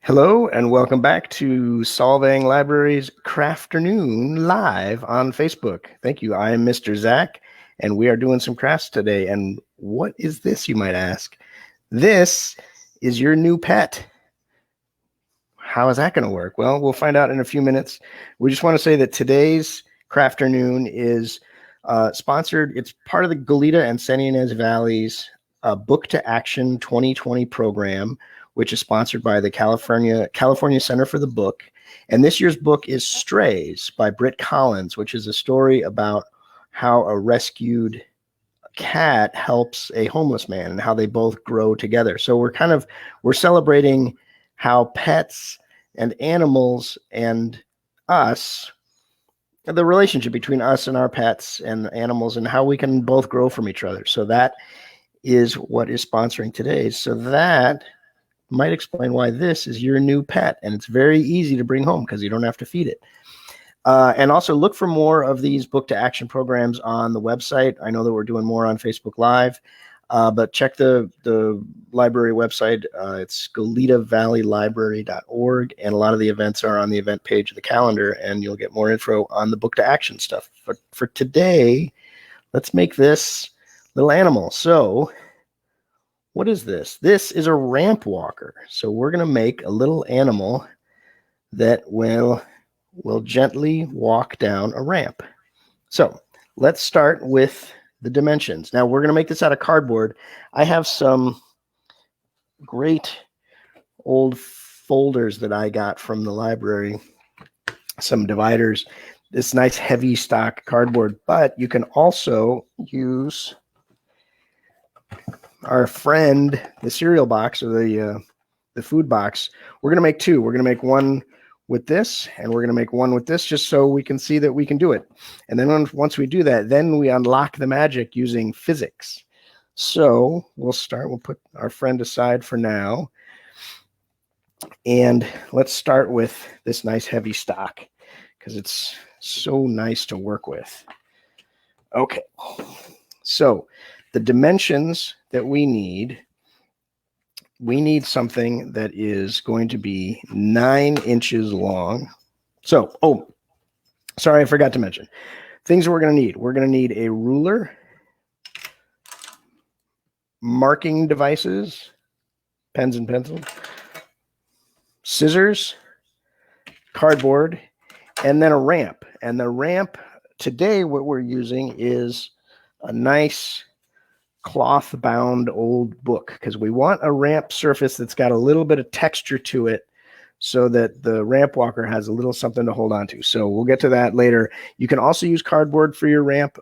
Hello and welcome back to Solvang Library's Crafternoon live on Facebook. Thank you. I am Mr. Zach, and we are doing some crafts today. And what is this, you might ask? This is your new pet. How is that going to work? Well, we'll find out in a few minutes. We just want to say that today's Crafternoon is sponsored. It's part of the Goleta and San Ynez Valley's Book to Action 2020 program, which is sponsored by the California Center for the Book. And this year's book is Strays by Britt Collins, which is a story about how a rescued cat helps a homeless man and how they both grow together. So we're celebrating how pets and animals and us, the relationship between us and our pets and animals, and how we can both grow from each other. So that is what is sponsoring today. So that might explain why this is your new pet, and it's very easy to bring home because you don't have to feed it. And also look for more of these book to action programs on the website. I know that we're doing more on Facebook Live, but check the library website. It's goletavalleylibrary.org, and a lot of the events are on the event page of the calendar, and you'll get more info on the book to action stuff. But for today, let's make this little animal. So what is this? This is a ramp walker. So we're going to make a little animal that will gently walk down a ramp. So let's start with the dimensions. Now we're going to make this out of cardboard. I have some great old folders that I got from the library, some dividers, this nice heavy stock cardboard, but you can also use our friend, the cereal box or the food box. We're going to make two. We're going to make one with this, and we're going to make one with this, just so we can see that we can do it. And then once we do that, then we unlock the magic using physics. So we'll put our friend aside for now. And let's start with this nice heavy stock because it's so nice to work with. Okay. So the dimensions that we need something that is going to be 9 inches long. So, sorry, I forgot to mention. Things that we're going to need. We're going to need a ruler, marking devices, pens and pencils, scissors, cardboard, and then a ramp. And the ramp, today what we're using is a nice cloth-bound old book because we want a ramp surface that's got a little bit of texture to it so that the ramp walker has a little something to hold on to. So we'll get to that later. You can also use cardboard for your ramp.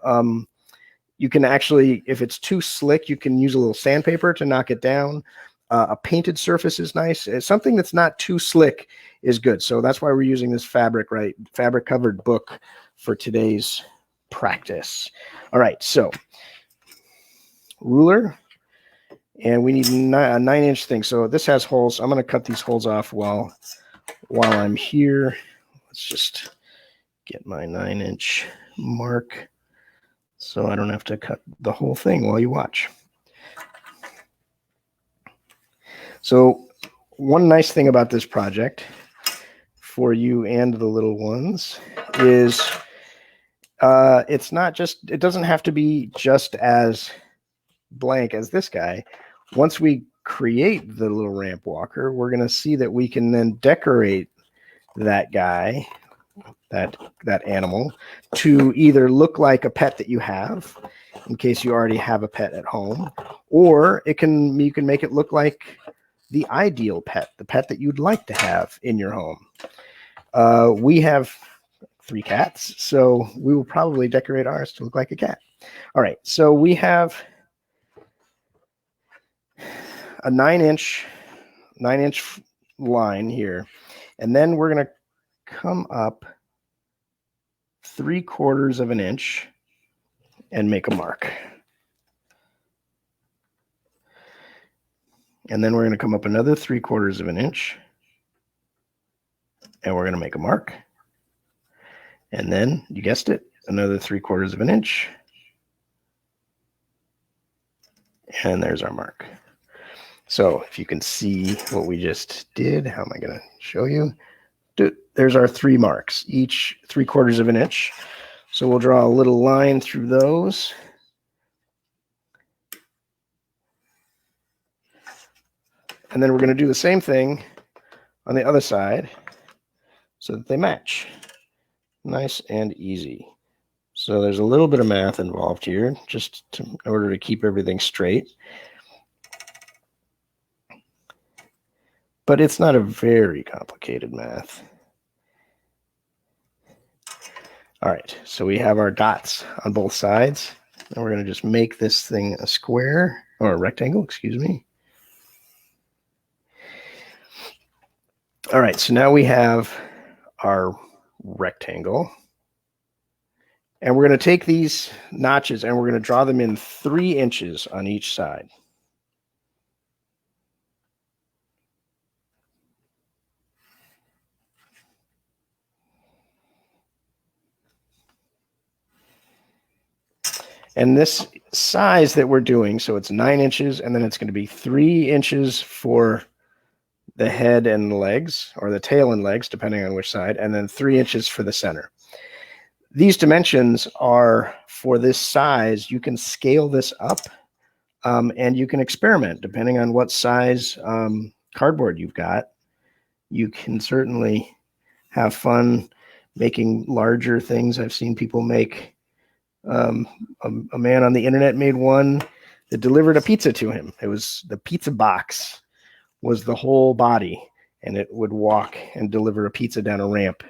You can actually, if it's too slick, you can use a little sandpaper to knock it down. A painted surface is nice. Something that's not too slick is good. So that's why we're using this fabric covered book for today's practice. All right, so ruler, and we need a 9-inch thing. So this has holes. I'm going to cut these holes off while I'm here. Let's just get my 9-inch mark so I don't have to cut the whole thing while you watch. So one nice thing about this project for you and the little ones is it doesn't have to be just as blank as this guy. Once we create the little ramp walker, we're going to see that we can then decorate that guy, that animal, to either look like a pet that you have, in case you already have a pet at home, or you can make it look like the ideal pet, the pet that you'd like to have in your home. We have 3 cats, so we will probably decorate ours to look like a cat. All right, so we have a 9-inch line here, and then we're going to come up 3/4 of an inch and make a mark. And then we're going to come up another 3/4 of an inch, and we're going to make a mark. And then, you guessed it, another 3/4 of an inch, and there's our mark. So if you can see what we just did, how am I going to show you? There's our 3 marks, each 3/4 of an inch. So we'll draw a little line through those. And then we're going to do the same thing on the other side so that they match. Nice and easy. So there's a little bit of math involved here, just in order to keep everything straight. But it's not a very complicated math. All right, so we have our dots on both sides. And we're going to just make this thing a square, or a rectangle, excuse me. All right, so now we have our rectangle. And we're going to take these notches and we're going to draw them in 3 inches on each side. And this size that we're doing, so it's 9 inches, and then it's going to be 3 inches for the head and legs, or the tail and legs, depending on which side, and then 3 inches for the center. These dimensions are for this size. You can scale this up, and you can experiment depending on what size cardboard you've got. You can certainly have fun making larger things. I've seen people make a man on the internet made one that delivered a pizza to him. It was the pizza box was the whole body, and it would walk and deliver a pizza down a ramp.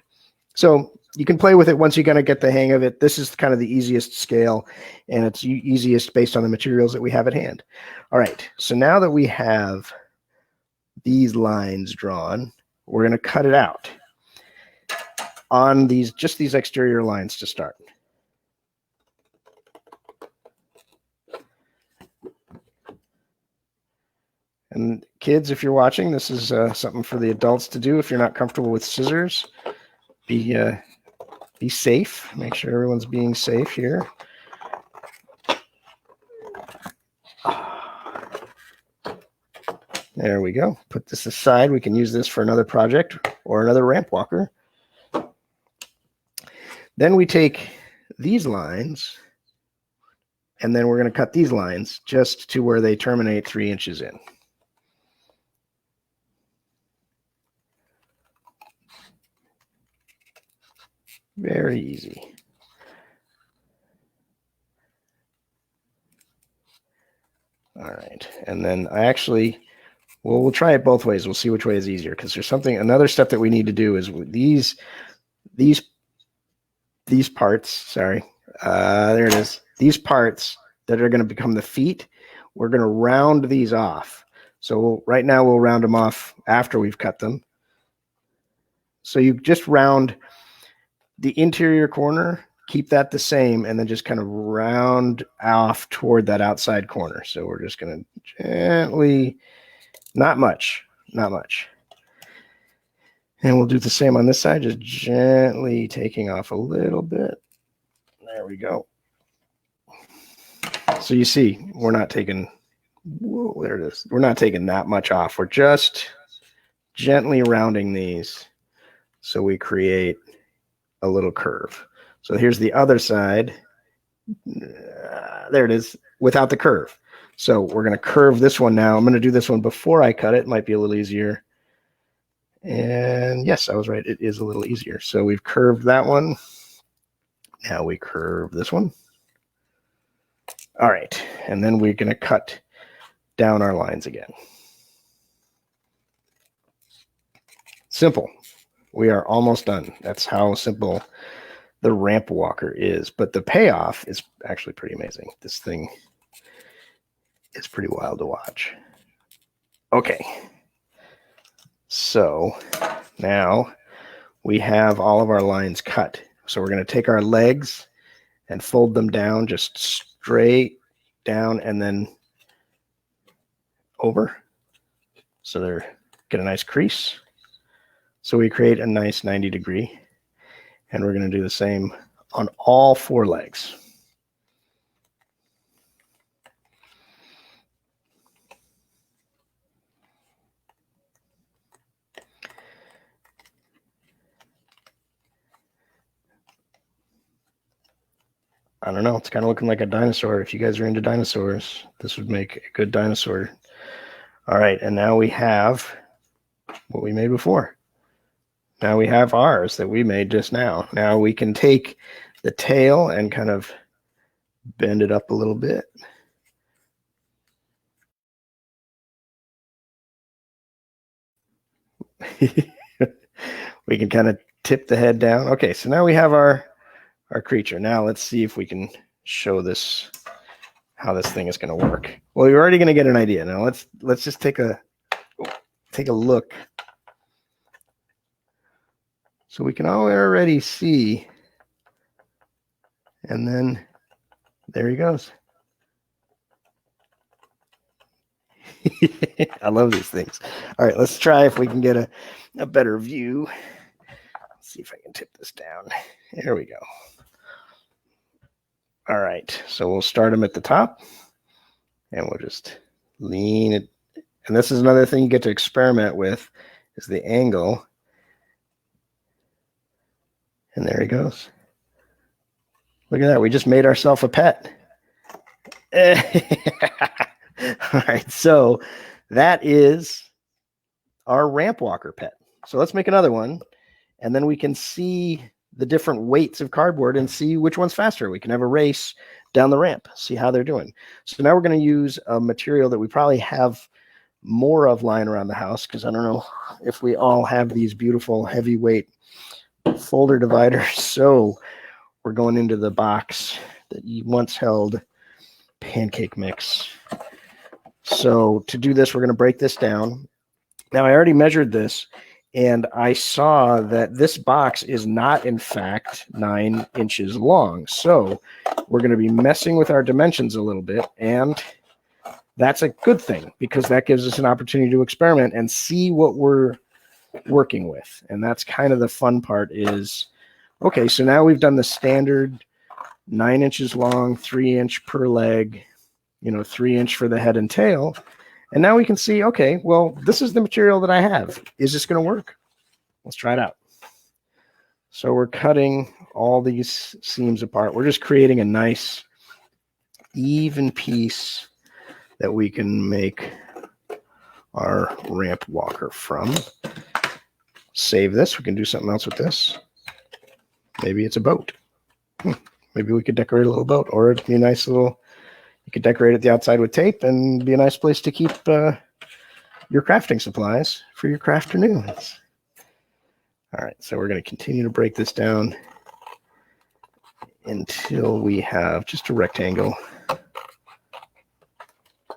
So you can play with it once you kind of get the hang of it. This is kind of the easiest scale, and it's easiest based on the materials that we have at hand. All right, so now that we have these lines drawn, we're going to cut it out on just these exterior lines to start. And kids, if you're watching, this is something for the adults to do. If you're not comfortable with scissors, be safe. Make sure everyone's being safe here. There we go. Put this aside. We can use this for another project or another ramp walker. Then we take these lines, and then we're going to cut these lines just to where they terminate 3 inches in. Very easy. All right. And then we'll try it both ways. We'll see which way is easier, because there's another step that we need to do is these parts, sorry, there it is. These parts that are going to become the feet, we're going to round these off. So right now we'll round them off after we've cut them. So you just round the interior corner, keep that the same, and then just kind of round off toward that outside corner. So we're just going to gently, not much. And we'll do the same on this side, just gently taking off a little bit. There we go. So you see, we're not taking, whoa, there it is. We're not taking that much off. We're just gently rounding these so we create a little curve. So here's the other side. There it is, without the curve. So we're going to curve this one now. I'm going to do this one before I cut it. It might be a little easier. And yes, I was right. It is a little easier. So we've curved that one. Now we curve this one. All right. And then we're going to cut down our lines again. Simple. We are almost done. That's how simple the ramp walker is. But the payoff is actually pretty amazing. This thing is pretty wild to watch. Okay. So now we have all of our lines cut. So we're going to take our legs and fold them down, just straight down and then over. So they're get a nice crease. So we create a nice 90-degree, and we're going to do the same on all 4 legs. I don't know. It's kind of looking like a dinosaur. If you guys are into dinosaurs, this would make a good dinosaur. All right, and now we have what we made before. Now we have ours that we made just now. Now we can take the tail and kind of bend it up a little bit. We can kind of tip the head down. Okay, so now we have our creature. Now let's see if we can show this, how this thing is going to work. Well, you're already going to get an idea. Now let's just take a look. So we can already see, and then there he goes. I love these things. All right, let's try if we can get a better view. Let's see if I can tip this down. There we go. All right, so we'll start him at the top, and we'll just lean it. And this is another thing you get to experiment with, is the angle. And there he goes. Look at that. We just made ourselves a pet. All right, so that is our ramp walker pet. So let's make another one, and then we can see the different weights of cardboard and see which one's faster. We can have a race down the ramp, see how they're doing. So now we're going to use a material that we probably have more of lying around the house, because I don't know if we all have these beautiful heavyweight folder dividers. So we're going into the box that you once held pancake mix. So to do this, we're going to break this down. Now, I already measured this, and I saw that this box is not, in fact, 9 inches long. So we're going to be messing with our dimensions a little bit, and that's a good thing, because that gives us an opportunity to experiment and see what we're working with. And that's kind of the fun part is, okay, so now we've done the standard 9 inches long, 3 inch per leg, 3 inch for the head and tail. And now we can see, okay, well, this is the material that I have. Is this going to work? Let's try it out. So we're cutting all these seams apart. We're just creating a nice, even piece that we can make our ramp walker from. Save this. We can do something else with this. Maybe it's a boat. Maybe we could decorate a little boat, or it'd be a nice little, you could decorate it the outside with tape and be a nice place to keep your crafting supplies for your crafternoons. All right, so we're going to continue to break this down until we have just a rectangle.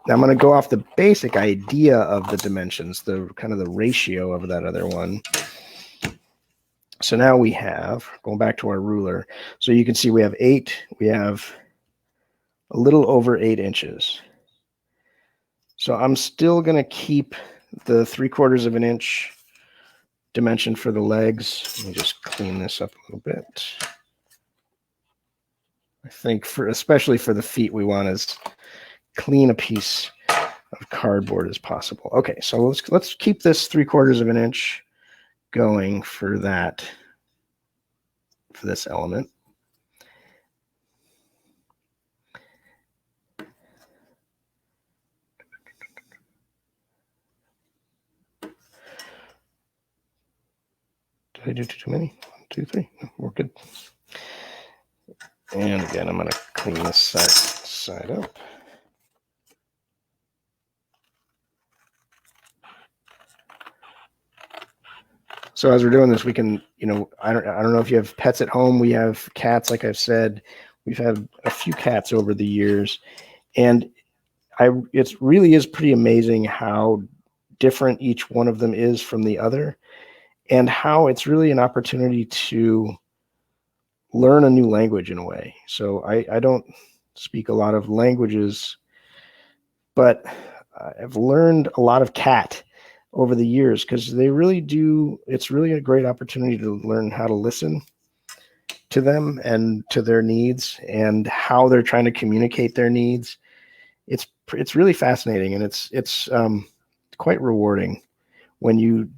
Now I'm going to go off the basic idea of the dimensions, the kind of the ratio of that other one. So now we have, going back to our ruler, so you can see we have a little over 8 inches. So I'm still going to keep the 3/4 of an inch dimension for the legs. Let me just clean this up a little bit. I think especially for the feet, we want as clean a piece of cardboard as possible. Okay, so let's keep this 3/4 of an inch going for this element. Did I do too many? 1, 2, 3. No, we're good. And again, I'm going to clean this side up. So as we're doing this, we can, I don't know if you have pets at home. We have cats, like I've said. We've had a few cats over the years, and it really is pretty amazing how different each one of them is from the other, and how it's really an opportunity to learn a new language in a way. So I don't speak a lot of languages, but I've learned a lot of cat over the years, because they really do. It's really a great opportunity to learn how to listen to them and to their needs and how they're trying to communicate their needs. It's really fascinating, and it's quite rewarding when you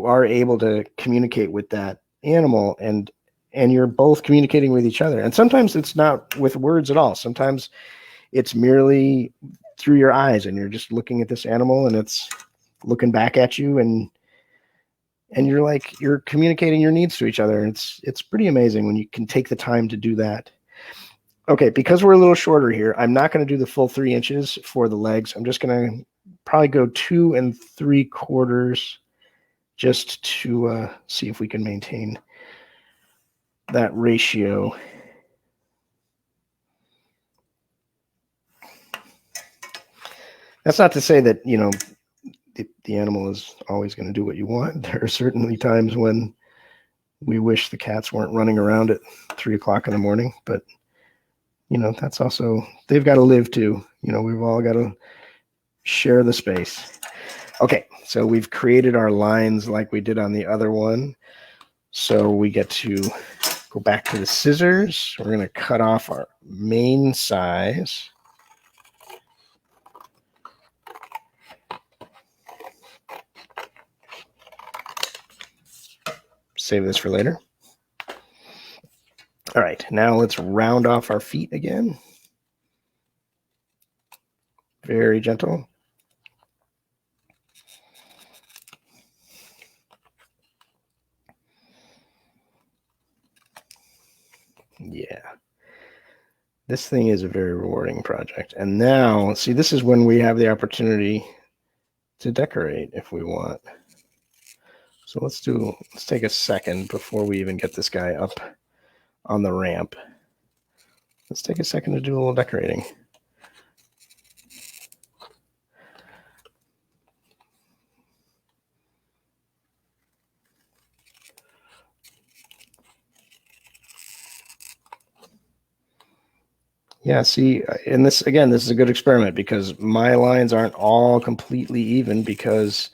are able to communicate with that animal and and you're both communicating with each other. And sometimes it's not with words at all. Sometimes it's merely through your eyes, and you're just looking at this animal and it's looking back at you, and you're communicating your needs to each other. And it's pretty amazing when you can take the time to do that. Okay, because we're a little shorter here, I'm not going to do the full 3 inches for the legs. I'm just going to probably go 2 3/4 just to see if we can maintain that ratio. That's not to say that, you know, the animal is always going to do what you want. There are certainly times when we wish the cats weren't running around at 3 o'clock in the morning, but you know, that's also, they've got to live too. You know, we've all got to share the space. Okay, so we've created our lines like we did on the other one. So we get to go back to the scissors. We're going to cut off our main size. Save this for later. All right, now let's round off our feet again. Very gentle. Yeah. This thing is a very rewarding project. And now, see, this is when we have the opportunity to decorate if we want. So let's take a second before we even get this guy up on the ramp. Let's take a second to do a little decorating. Yeah, see, and this is a good experiment because my lines aren't all completely even because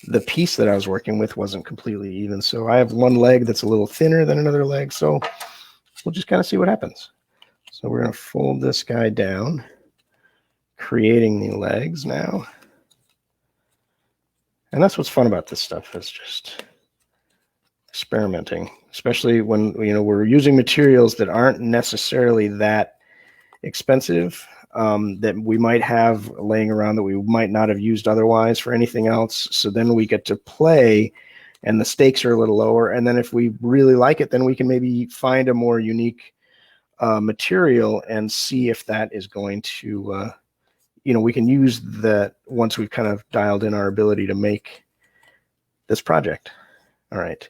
the piece that I was working with wasn't completely even. So I have one leg that's a little thinner than another leg. So we'll just kind of see what happens. So we're going to fold this guy down, creating the legs now. And that's what's fun about this stuff, is just experimenting, especially when, you know, we're using materials that aren't necessarily that expensive, that we might have laying around that we might not have used otherwise for anything else. So then we get to play and the stakes are a little lower. And then if we really like it, then we can maybe find a more unique material and see if that is going to, you know, we can use that once we've kind of dialed in our ability to make this project. All right.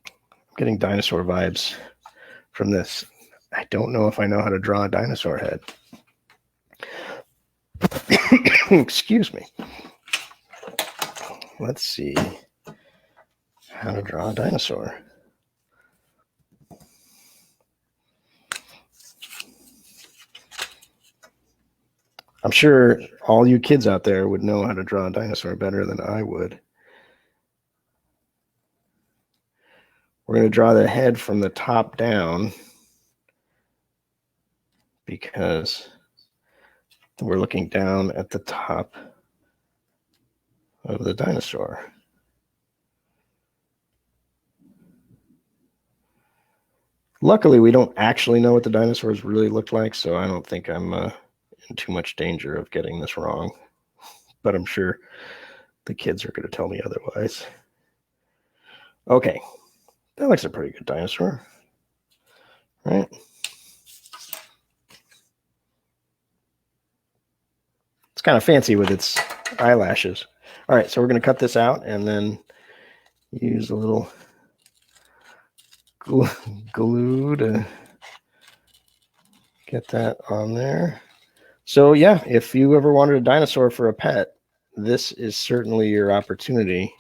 I'm getting dinosaur vibes from this. I don't know if I know how to draw a dinosaur head. Excuse me. Let's see how to draw a dinosaur. I'm sure all you kids out there would know how to draw a dinosaur better than I would. We're going to draw the head from the top down because we're looking down at the top of the dinosaur. Luckily, we don't actually know what the dinosaurs really look like, so I don't think I'm in too much danger of getting this wrong. But I'm sure the kids are going to tell me otherwise. Okay, that looks a pretty good dinosaur, right? It's kind of fancy with its eyelashes. All right, so we're going to cut this out and then use a little glue to get that on there. So yeah, if you ever wanted a dinosaur for a pet, this is certainly your opportunity.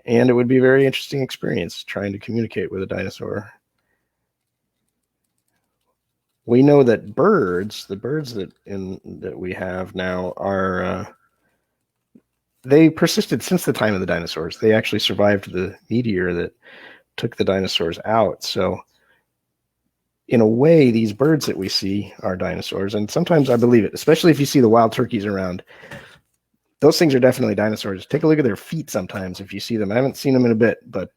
And it would be a very interesting experience trying to communicate with a dinosaur. We know that birds, the birds that we have now are, they persisted since the time of the dinosaurs. They actually survived the meteor that took the dinosaurs out. So in a way, these birds that we see are dinosaurs. And sometimes I believe it, especially if you see the wild turkeys around. Those things are definitely dinosaurs. Take a look at their feet sometimes if you see them. I haven't seen them in a bit, but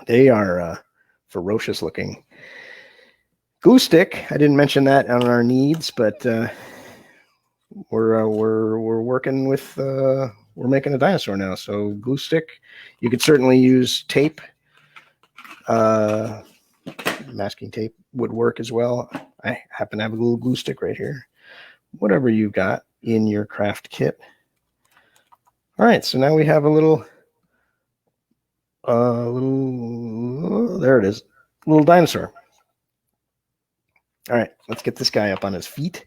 They are ferocious looking. Glue stick. I didn't mention that on our needs, but we're working with we're making a dinosaur now. So glue stick. You could certainly use tape. Masking tape would work as well. I happen to have a little glue stick right here. Whatever you got in your craft kit. All right, so now we have a little there it is, little dinosaur. All right, let's get this guy up on his feet,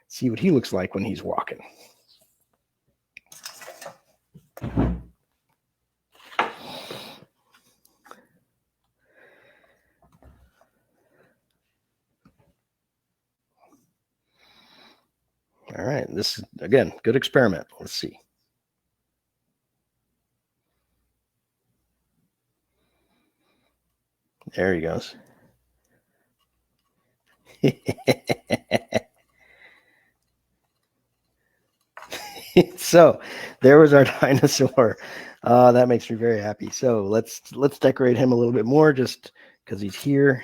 see what he looks like when he's walking. All right, this is, again, good experiment. Let's see. There he goes. So there was our dinosaur. That makes me very happy. So let's decorate him a little bit more, just because he's here,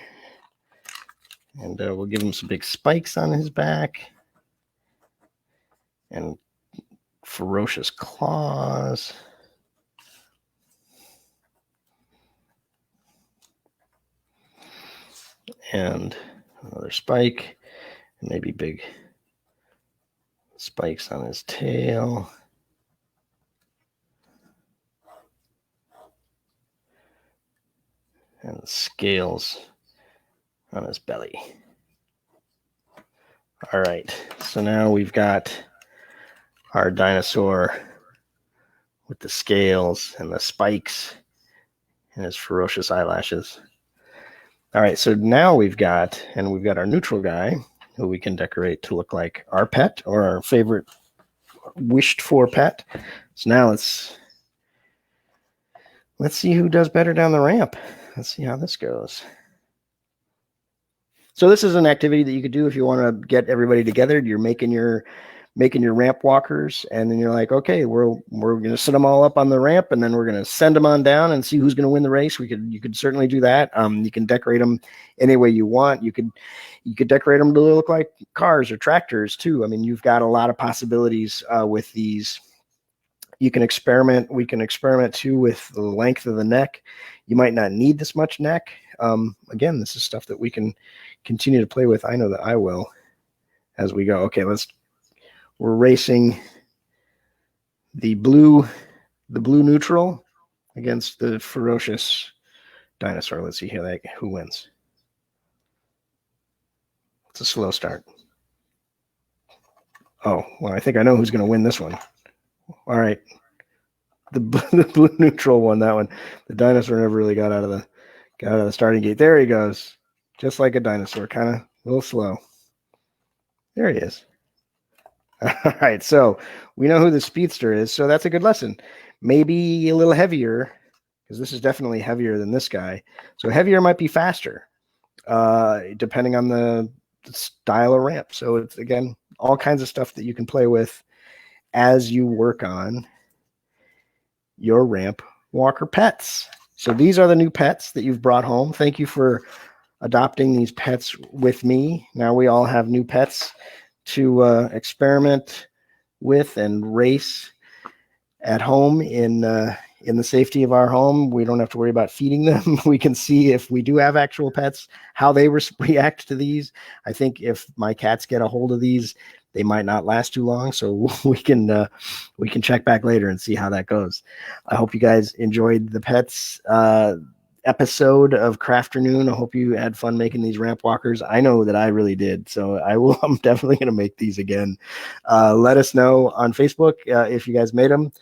and we'll give him some big spikes on his back and ferocious claws. And another spike, and maybe big spikes on his tail. And scales on his belly. All right, so now we've got our dinosaur with the scales and the spikes and his ferocious eyelashes. All right, so now we've got our neutral guy who we can decorate to look like our pet or our favorite wished for pet. So now let's see who does better down the ramp. Let's see how this goes. So this is an activity that you could do if you want to get everybody together. You're making your ramp walkers, and then you're like, okay, we're going to set them all up on the ramp, and then we're going to send them on down and see who's going to win the race. You could certainly do that. You can decorate them any way you want. You could decorate them to look like cars or tractors too. I mean, you've got a lot of possibilities with these. You can experiment. We can experiment too with the length of the neck. You might not need this much neck. Again, this is stuff that we can continue to play with. I know that I will as we go. Okay, we're racing the blue neutral against the ferocious dinosaur. Let's see who wins. It's a slow start. Oh, well, I think I know who's going to win this one. All right. The blue neutral won that one. The dinosaur never really got out of the starting gate. There he goes. Just like a dinosaur, kind of a little slow. There he is. All right, so we know who the speedster is, so that's a good lesson. Maybe a little heavier, because this is definitely heavier than this guy. So heavier might be faster, depending on the style of ramp. So it's, again, all kinds of stuff that you can play with as you work on your ramp walker pets. So these are the new pets that you've brought home. Thank you for adopting these pets with me. Now we all have new pets to experiment with and race at home in the safety of our home. We don't have to worry about feeding them. We can see if we do have actual pets, how they react to these. I think if my cats get a hold of these, they might not last too long. So we can check back later and see how that goes. I hope you guys enjoyed the pets episode of Crafternoon. I hope you had fun making these ramp walkers. I know that I really did. So I'm definitely going to make these again. Let us know on Facebook if you guys made them,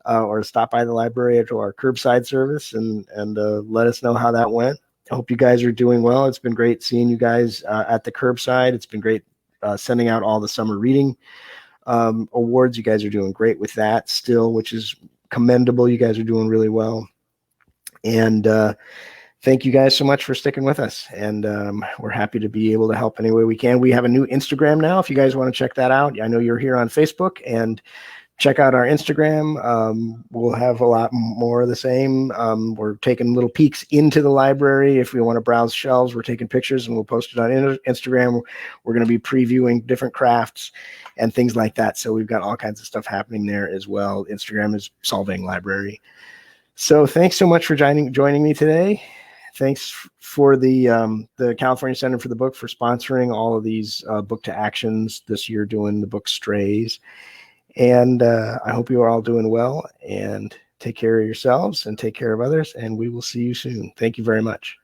or stop by the library to our curbside service and let us know how that went. I hope you guys are doing well. It's been great seeing you guys at the curbside. It's been great sending out all the summer reading awards. You guys are doing great with that still, which is commendable. You guys are doing really well. And thank you guys so much for sticking with us. And we're happy to be able to help any way we can. We have a new Instagram now, if you guys want to check that out. I know you're here on Facebook, and check out our Instagram. We'll have a lot more of the same. We're taking little peeks into the library. If we want to browse shelves, we're taking pictures and we'll post it on Instagram. We're going to be previewing different crafts and things like that. So we've got all kinds of stuff happening there as well. Instagram is Solvang Library. So thanks so much for joining me today. Thanks for the California Center for the Book for sponsoring all of these book to actions this year, doing the book Strays. And I hope you are all doing well, and take care of yourselves and take care of others. And we will see you soon. Thank you very much.